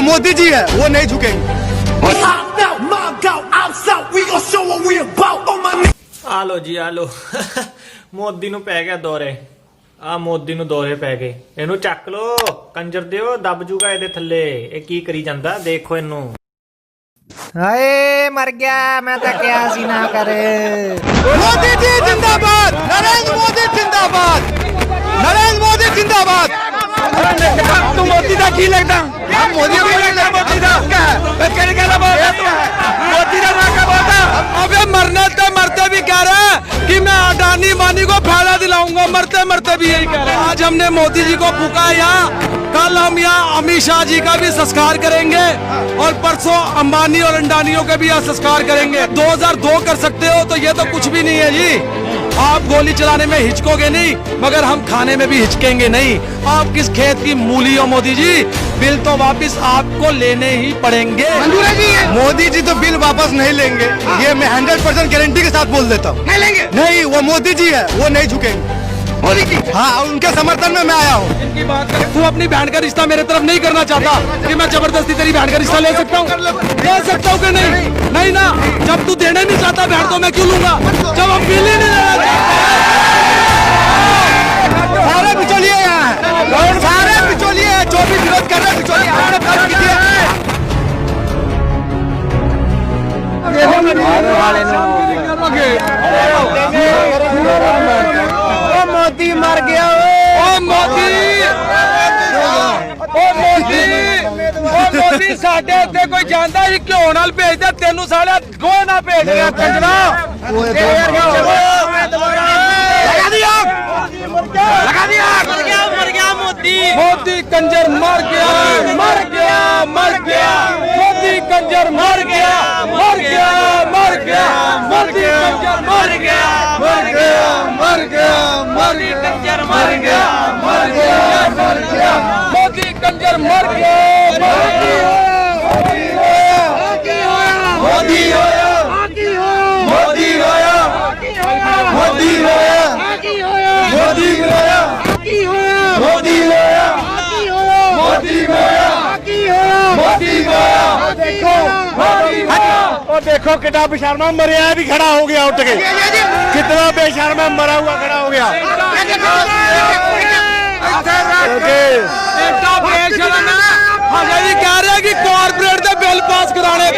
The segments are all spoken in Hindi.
मोदी जी है वो नहीं झुकेंगे। ਆ ਲੋ ਜੀ ਆ ਲੋ ਮੋਦੀ ਨੂੰ ਪੈ ਗਿਆ ਦੌਰੇ ਆ ਮੋਦੀ ਨੂੰ ਦੌਰੇ ਪੈ ਗਏ ਇਹਨੂੰ ਚੱਕ ਲੋ ਕੰਜਰ ਦਿਓ ਦੱਬ ਜੂਗਾ ਇਹਦੇ ਥੱਲੇ ਇਹ ਕੀ ਕਰੀ ਜਾਂਦਾ ਦੇਖੋ ਇਹਨੂੰ ਹਾਏ ਮਰ ਗਿਆ ਮੈਂ ਤਾਂ ਕਿਹਾ ਸੀ ਨਾ ਕਰੇ मोदी जी जिंदाबाद, नरेंद्र मोदी जिंदाबाद, नरेंद्र मोदी जिंदाबाद। तू मोदी का की लगता मोदी अबे मरने तो मरते भी कह रहे हैं कि मैं अडानी वानी को फायदा दिलाऊंगा, मरते मरते भी यही कह रहे हैं। आज हमने मोदी जी को फूका यहाँ, कल हम यहाँ अमित शाह जी का भी संस्कार करेंगे और परसों अंबानी और अंडानियों के भी यहाँ संस्कार करेंगे। 2002 कर सकते हो तो ये तो कुछ भी नहीं है जी। आप गोली चलाने में हिचकोगे नहीं मगर हम खाने में भी हिचकेंगे नहीं। आप किस खेत की मूली हो मोदी जी, बिल तो वापस आपको लेने ही पड़ेंगे। मोदी जी तो बिल वापस नहीं लेंगे, ये मैं 100% गारंटी के साथ बोल देता हूँ। नहीं लेंगे, नहीं, वो मोदी जी है वो नहीं झुकेंगे। मोदी जी हाँ, उनके समर्थन में मैं आया हूँ। इनकी बात करें, तू अपनी बहन का रिश्ता मेरे तरफ नहीं करना चाहता कि मैं जबरदस्ती तेरी बहन का रिश्ता ले सकता हूँ? ले सकता हूँ कि नहीं? नहीं ना, जब तू देना नहीं चाहता बहन को मैं क्यों लूंगा, जब हम बिल ही नहीं देना। सारे बिचौलिए यहाँ हैं, सारे बिचौलिए हैं, जो भी विरोध कर रहे हैं बिचौलिए हमने काम किए हैं। मोदी मर गया, ओ मोदी, ओ मोदी, ओ मोदी साडे उत्ते कोई जांदा ही घ्यो नाल भेजदा, तेनू साले गोहे नाल भेज दिया कंजरा। लगा दी आग, लगा दी आग, मर गया मोदी, मोदी कंजर मर गया, मर गया, मर गया, मोदी कंजर मर गया, मर गया, मर गया, मोदी कंजर मर गया, मर गया, मर गया, मोदी कंजर मर गया, मर गया, मर गया, मोदी कंजर मर गया, मोदी होया, मोदी होया, मोदी होया, मोदी होया, मोदी होया, मोदी होया, मोदी होया, देखो और देखो कितना बेशर्मा मरिया भी खड़ा हो गया उठ के, कितना बेशर्मा मरा हुआ खड़ा हो गया। कह रहे कि कॉर्पोरेट के बिल पास कराने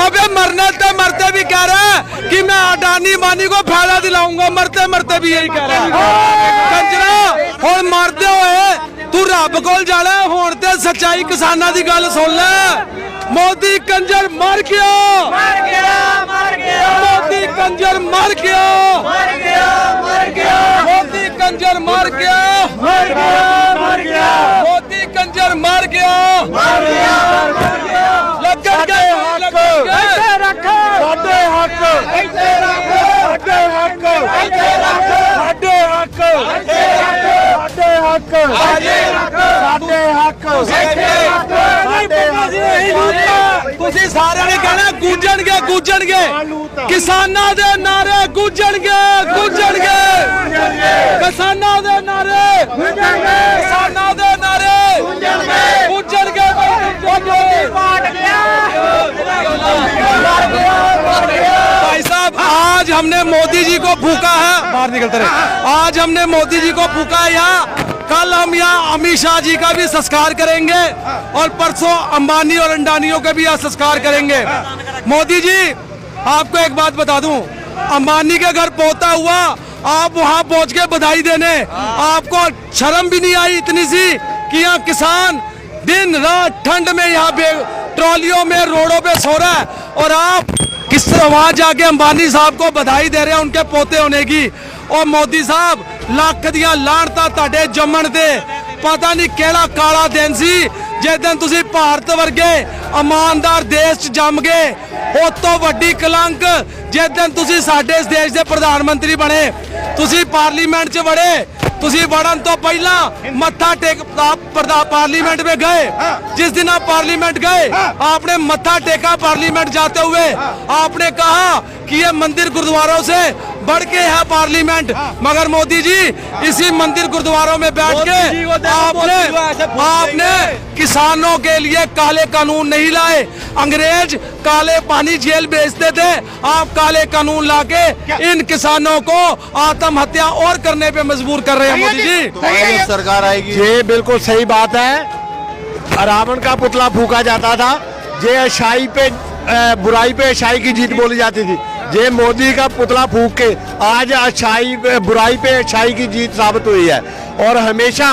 अबे मरने तो मरते भी कह रहे हैं कि मैं अडानी वानी को फायदा दिलाऊंगा, मरते मरते भी यही कह रहे हैं। कंजरा हुण मरते हुए तू रब कोल जाना, हुण ते सच्चाई किसानां दी गल सुन ले। मोदी कंजर मर गया, मर गया, मर गया, मोदी कंजर मर गया, मर गया, मर गया, मोदी कंजर मर गया, मर गया, मर गया, मोदी कंजर मर गया, मर गया, मर गया। लगन के हक ऐसे रखो, साडे हक ऐसे रखो, साडे हक ऐसे रखो, साडे हक ऐसे रखो, साडे हक ऐसे रखो, साडे हक ऐसे रखो, साडे हक। ਤੁਸੀਂ ਸਾਰਿਆਂ ਨੇ ਕਹਿਣਾ ਗੂੰਜਣਗੇ, ਗੂੰਜਣਗੇ, ਕਿਸਾਨਾਂ ਦੇ ਨਾਰੇ ਗੂੰਜਣਗੇ, ਗੂੰਜਣਗੇ, ਕਿਸਾਨਾਂ ਦੇ ਨਾਰੇ ਗੂੰਜਣਗੇ, ਕਿਸਾਨਾਂ ਦੇ ਨਾਰੇ ਗੂੰਜਣਗੇ, ਗੂੰਜਣਗੇ। भाई साहब आज हमने मोदी जी को फूका है, बाहर निकलते रहे, आज हमने मोदी जी को फूका है यहाँ, कल हम यहाँ अमित शाह जी का भी संस्कार करेंगे और परसों अंबानी और अंडानियों के भी यहाँ संस्कार करेंगे। मोदी जी आपको एक बात बता दूं, अंबानी के घर पहुंचा हुआ आप वहां पहुंच के बधाई देने, आपको शर्म भी नहीं आई इतनी सी कि यहाँ किसान दिन रात ठंड में यहाँ ट्रॉलियों में रोडों पे सो रहा है और आप किस तरह वहां जाके अंबानी साहब को बधाई दे रहे हैं उनके पोते होने की। और मोदी साहब ਲੱਖ ਦੀਆਂ ਲਾਹਣਤਾਂ ਤੁਹਾਡੇ ਜੰਮਣ ਤੇ, ਪਤਾ ਨਹੀਂ ਕਿਹੜਾ ਕਾਲਾ ਦਿਨ ਸੀ ਜਿਸ ਦਿਨ ਤੁਸੀਂ ਭਾਰਤ ਵਰਗੇ ਇਮਾਨਦਾਰ ਦੇਸ਼ 'ਚ ਜੰਮ ਗਏ। ਉਸ ਤੋਂ ਵੱਡੀ ਕਲੰਕ ਜਿਸ ਦਿਨ ਤੁਸੀਂ ਸਾਡੇ ਇਸ ਦੇਸ਼ ਦੇ ਪ੍ਰਧਾਨ ਮੰਤਰੀ ਬਣੇ, ਤੁਸੀਂ ਪਾਰਲੀਮੈਂਟ 'ਚ ਵੜੇ, ਤੁਸੀਂ ਵੜਨ ਤੋਂ ਪਹਿਲਾਂ ਮੱਥਾ ਟੇਕ पार्लियामेंट में गए, जिस दिन आप पार्लियामेंट गए आपने मत्था टेका पार्लियामेंट जाते हुए, आपने कहा कि ये मंदिर गुरुद्वारों से बढ़ के है पार्लियामेंट, मगर मोदी जी इसी मंदिर गुरुद्वारों में बैठ के आपने किसानों के लिए काले कानून नहीं लाए। अंग्रेज काले पानी जेल बेचते थे, आप काले कानून लाके इन किसानों को आत्महत्या और करने पे मजबूर कर रहे हैं मोदी जी। सरकार आएगी। ये बिल्कुल सही बात है। रावण का पुतला फूका जाता था, ये अच्छाई पे बुराई पे अच्छाई की जीत बोली जाती थी। ये मोदी का पुतला फूक के आज अच्छाई बुराई पे अच्छाई की जीत साबित हुई है। और हमेशा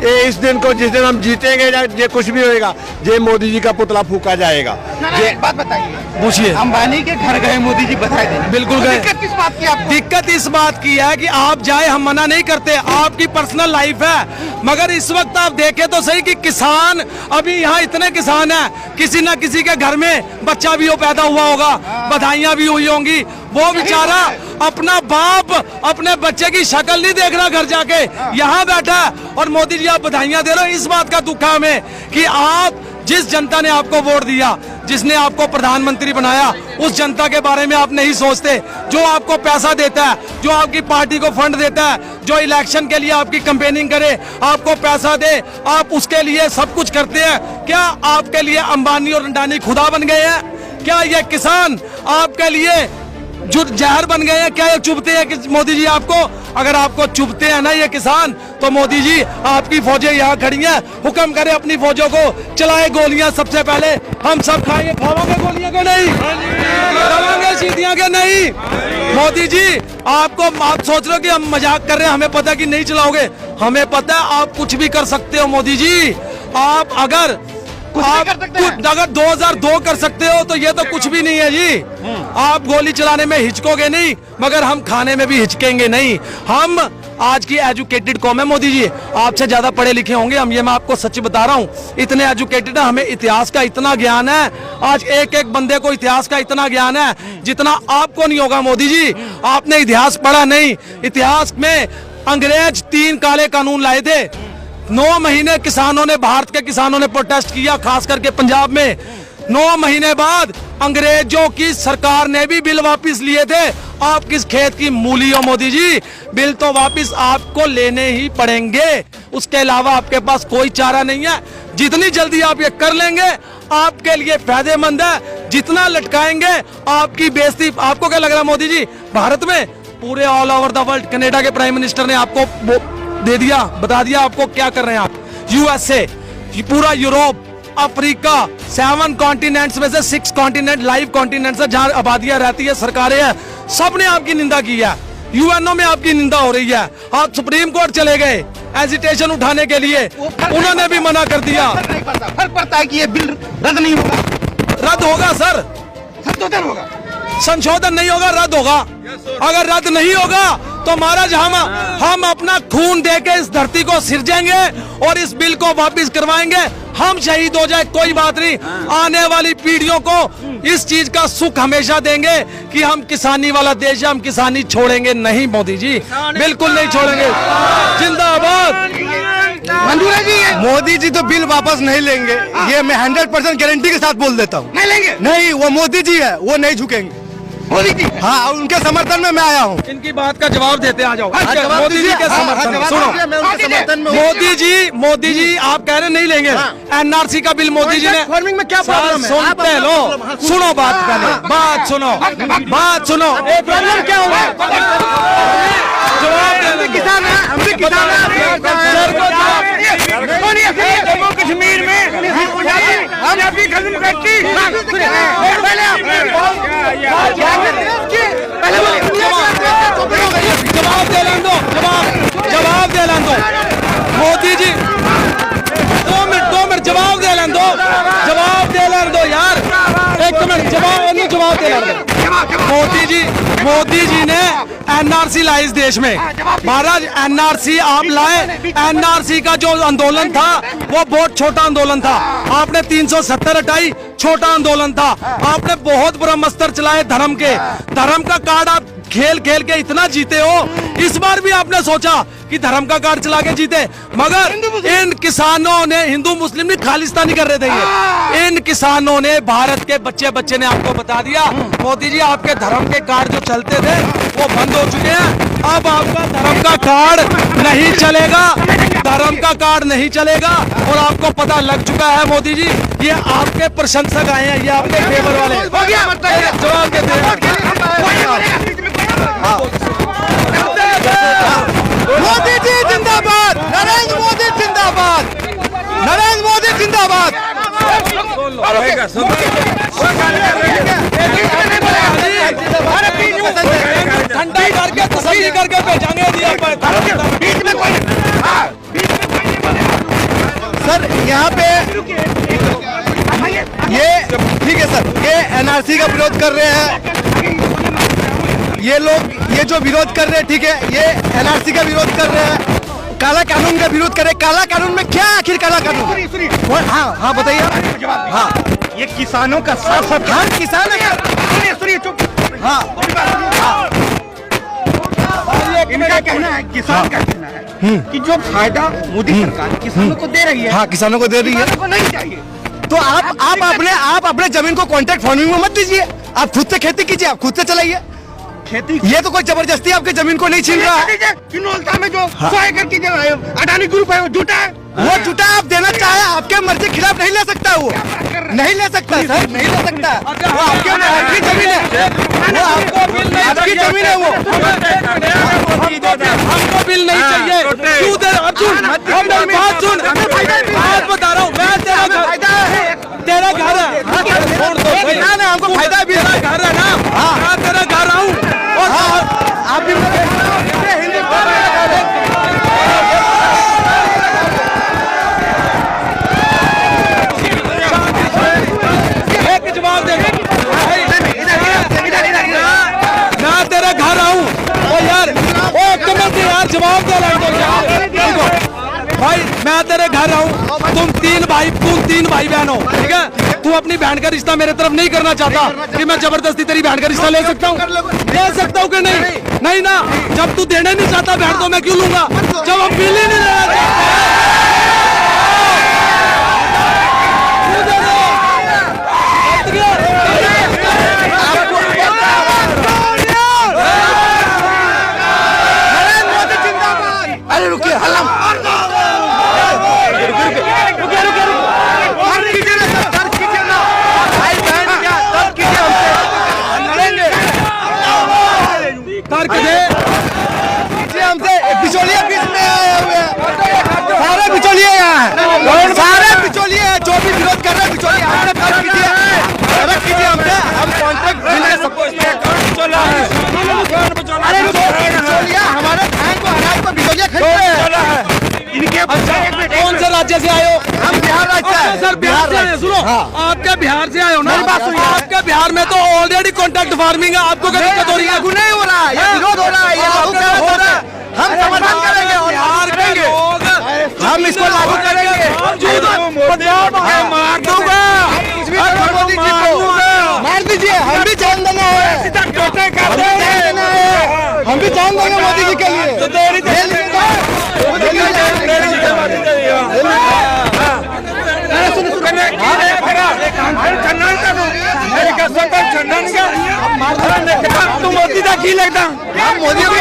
इस दिन को, जिस दिन हम जीतेंगे ये कुछ भी होएगा, ये मोदी जी का पुतला फूका जाएगा। एक बात बताइए, पूछिए। अंबानी के घर गए मोदी जी, बधाई दें। बिल्कुल गए। दिक्कत किस बात की आपको? दिक्कत इस बात की है कि आप जाए, हम मना नहीं करते, आपकी पर्सनल लाइफ है, मगर इस वक्त आप देखें तो सही कि किसान, अभी यहाँ इतने किसान हैं, किसी न किसी के घर में बच्चा भी हो पैदा हुआ होगा, बधाइयां भी हुई होंगी, वो बेचारा अपना बाप अपने बच्चे की शक्ल नहीं देख रहा घर जाके, यहाँ बैठा है और मोदी जी आप बधाइयां दे रहे हो। इस बात का दुख है हमें कि आप, जिस जनता ने आपको वोट दिया, जिसने आपको प्रधानमंत्री बनाया, उस जनता के बारे में आप नहीं सोचते। जो आपको पैसा देता है, जो आपकी पार्टी को फंड देता है, जो इलेक्शन के लिए आपकी कैंपेनिंग करे, आपको पैसा दे, आप उसके लिए सब कुछ करते हैं। क्या आपके लिए अंबानी और अडानी खुदा बन गए हैं? क्या ये किसान आपके लिए जो जहर बन गए हैं? क्या ये चुभते हैं कि मोदी जी आपको? अगर आपको चुभते हैं ना ये किसान, तो मोदी जी आपकी फौजें यहाँ खड़ी हैं, हुक्म करें अपनी फौजों को, चलाए गोलियां सबसे पहले, हम सब खाएंगे, खाओगे गोलियां के नहीं, खाओगे सीधियां के नहीं। मोदी जी आपको, आप सोच रहे हो कि हम मजाक कर रहे हैं, हमें पता है कि नहीं चलाओगे, हमें पता है आप कुछ भी कर सकते हो मोदी जी। आप अगर अगर 2002 कर सकते हो तो ये तो कुछ भी नहीं है जी। आप गोली चलाने में हिचकोगे नहीं, मगर हम खाने में भी हिचकेंगे नहीं। हम आज की एजुकेटेड कौम है मोदी जी, आपसे ज्यादा पढ़े लिखे होंगे हम, ये मैं आपको सच बता रहा हूँ। इतने एजुकेटेड है, हमें इतिहास का इतना ज्ञान है, आज एक एक बंदे को इतिहास का इतना ज्ञान है जितना आपको नहीं होगा मोदी जी। आपने इतिहास पढ़ा नहीं। इतिहास में अंग्रेज 3 काले कानून लाए थे, 9 महीने किसानों ने, भारत के किसानों ने प्रोटेस्ट किया, खास करके पंजाब में। 9 महीने बाद अंग्रेजों की सरकार ने भी बिल वापस लिए थे। आप किस खेत की मूली हो मोदी जी? बिल तो वापस आपको लेने ही पड़ेंगे, उसके अलावा आपके पास कोई चारा नहीं है। जितनी जल्दी आप ये कर लेंगे आपके लिए फायदेमंद है, जितना लटकाएंगे आपकी बेइज्जती। आपको क्या लग रहा है मोदी जी, भारत में पूरे all over the world, Canada के प्राइम मिनिस्टर ने आपको दे दिया, बता दिया आपको क्या कर रहे हैं आप। यूएसए, पूरा यूरोप, अफ्रीका, 7 कॉन्टिनेंट्स में से 6 कॉन्टिनेंट लाइव कॉन्टिनेंट्स है जहां आबादियां रहती है, सरकारें हैं, सबने आपकी निंदा की है। यूएनओ में आपकी निंदा हो रही है। आप सुप्रीम कोर्ट चले गए एजिटेशन उठाने के लिए, उन्होंने भी मना कर दिया। फर्क पड़ता है कि ये बिल रद्द नहीं होगा। रद्द होगा सर, संशोधन होगा, संशोधन नहीं होगा, रद्द होगा। अगर रद्द नहीं होगा तो महाराज हम अपना खून देके इस धरती को सिरजेंगे और इस बिल को वापस करवाएंगे। हम शहीद हो जाए कोई बात नहीं, आने वाली पीढ़ियों को इस चीज का सुख हमेशा देंगे कि हम किसानी वाला देश है, हम किसानी छोड़ेंगे नहीं मोदी जी, बिल्कुल नहीं छोड़ेंगे। जिंदाबाद। मंजूर है जी? मोदी जी तो बिल वापस नहीं लेंगे, ये मैं 100% गारंटी के साथ बोल देता हूँ। नहीं लेंगे? नहीं, वो मोदी जी है, वो नहीं झुकेंगे। मोदी जी? हाँ, उनके समर्थन में मैं आया हूँ। इनकी बात का जवाब देते आ जाओ। जवाब मोदी जी दीजिए। के समर्थन में सुनो, मोदी जी आप कह रहे नहीं लेंगे एनआरसी का बिल। मोदी जी ने फार्मिंग में क्या प्रॉब्लम है? सुनते लो, सुनो बात पहले, बात सुनो, बात सुनो। प्रॉब्लम क्या होगा? जवाब दे दो। किसान है, हम भी किसान हैं। जम्मू कश्मीर में हम भी खत्म करती। जवाब दे लें दो, जवाब दे लें दो मोदी जी। 2 मिनट जवाब दे लें दो, जवाब दे लें दो यार, 1 मिनट जवाब दे लें दो। मोदी जी ने एनआरसी लाई इस देश में। महाराज एनआरसी आप लाए, एनआरसी का जो आंदोलन था वो बहुत छोटा आंदोलन था। आपने 370 हटाई, छोटा आंदोलन था। आपने बहुत ब्रह्मास्त्र चलाए धर्म के, धर्म का कार्ड आप खेल खेल के इतना जीते हो, इस बार भी आपने सोचा कि धर्म का कार्ड चला के जीते, मगर इन किसानों ने, हिंदू मुस्लिम ने खालिस्तानी कर रहे थे ये, इन किसानों ने, भारत के बच्चे बच्चे ने आपको बता दिया मोदी जी आपके धर्म के कार्ड जो चलते थे वो बंद हो चुके हैं। अब आपका धर्म का कार्ड नहीं चलेगा, धर्म का कार्ड नहीं चलेगा। और आपको पता लग चुका है मोदी जी, ये आपके प्रशंसक आए हैं, ये आपके फेवर वाले। जवाब देते हैं। मोदी जी जिंदाबाद, नरेंद्र मोदी जिंदाबाद, नरेंद्र मोदी जिंदाबाद। ठंडा करके तसल्ली करके भेजेंगे बीच में कोई। सर यहाँ पे ये ठीक है सर, ये एनआरसी का विरोध कर रहे हैं ये लोग, ये जो विरोध कर रहे हैं ठीक है, ये एनआरसी का विरोध कर रहे हैं, काला कानून का विरोध कर रहे हैं। काला कानून में क्या आखिर काला कानून? हाँ हाँ बताइए। हाँ ये किसानों का साथ हाँ किसान सुनिए चुप। हाँ इनका कहना है, किसान का कहना है कि जो फायदा मोदी सरकार किसानों को दे रही है, हाँ किसानों को दे रही है, को नहीं चाहिए। तो आप अपने जमीन को कॉन्ट्रैक्ट फार्मिंग में मत दीजिए, आप खुद से खेती कीजिए, आप खुद से चलाइए खेती। ये तो कोई जबरदस्ती आपकी जमीन को नहीं छीन रहा है। किन्नौर में जो 100 एकड़ की अडानी ग्रुप है वो झूठा है, वो झूठा आप देना चाहे आपके मर्जी के खिलाफ नहीं ले सकता, वो नहीं ले सकता सर, नहीं ले सकता। वो आपकी जमीन है, वो आपकी जमीन है, वो हमको बिल नहीं चाहिए। क्यों दे अर्जुन, हम मेरी बात सुन, बात बता रहा हूँ मैं, तेरा घर है, हमको फायदा भी तेरा घर है ना, मैं तेरा घर आऊँ और आप भी एक जवाब दे, मैं तेरे घर आऊँ और यार ओ कमल यार जवाब दे भाई, मैं तेरे घर आऊँ, तुम तीन भाई बहन हो ठीक है, तू अपनी बहन का रिश्ता मेरे तरफ नहीं करना चाहता कि मैं जबरदस्ती तेरी बहन का रिश्ता ले सकता हूँ? ले सकता हूँ कि नहीं? नहीं ना, जब तू देना नहीं चाहता बहन तो मैं क्यों लूंगा, जब हम बिल ही नहीं लेना अरे रुकिए हमसे बिचौलिए बीच में आए हुए हैं, सारे बिचौलिए यहाँ हैं, सारे बिचौलिए हैं, जो भी विरोध कर रहे हैं बिचौलिए। हमने फर्क कीजिए हमसे, हम कॉन्ट्रैक्ट मिले सबको। अरे बिचौलिया हमारे धान को अनाज को बिचौलिया खरीद रहे हैं। कौन से राज्य से आए हो? हम बिहार राज्य से। सर बिहार से आए, सुनो आपके बिहार से आए हो ना, आपके बिहार में तो ऑलरेडी कॉन्ट्रैक्ट फार्मिंग है, आपको क्या दिक्कत हो रही है? लागू नहीं हो रहा है, ये विरोध हो रहा है, ये लागू हो रहा है, हम समर्थन करेंगे और बिहार के लोग हम इसको लागू करेंगे। मार दूंगा, मोदी जी को मार दीजिए, हम भी जान देना है, हम भी जान देंगे मोदी जी के लिए। तू मोदी का की लगता, मोदी को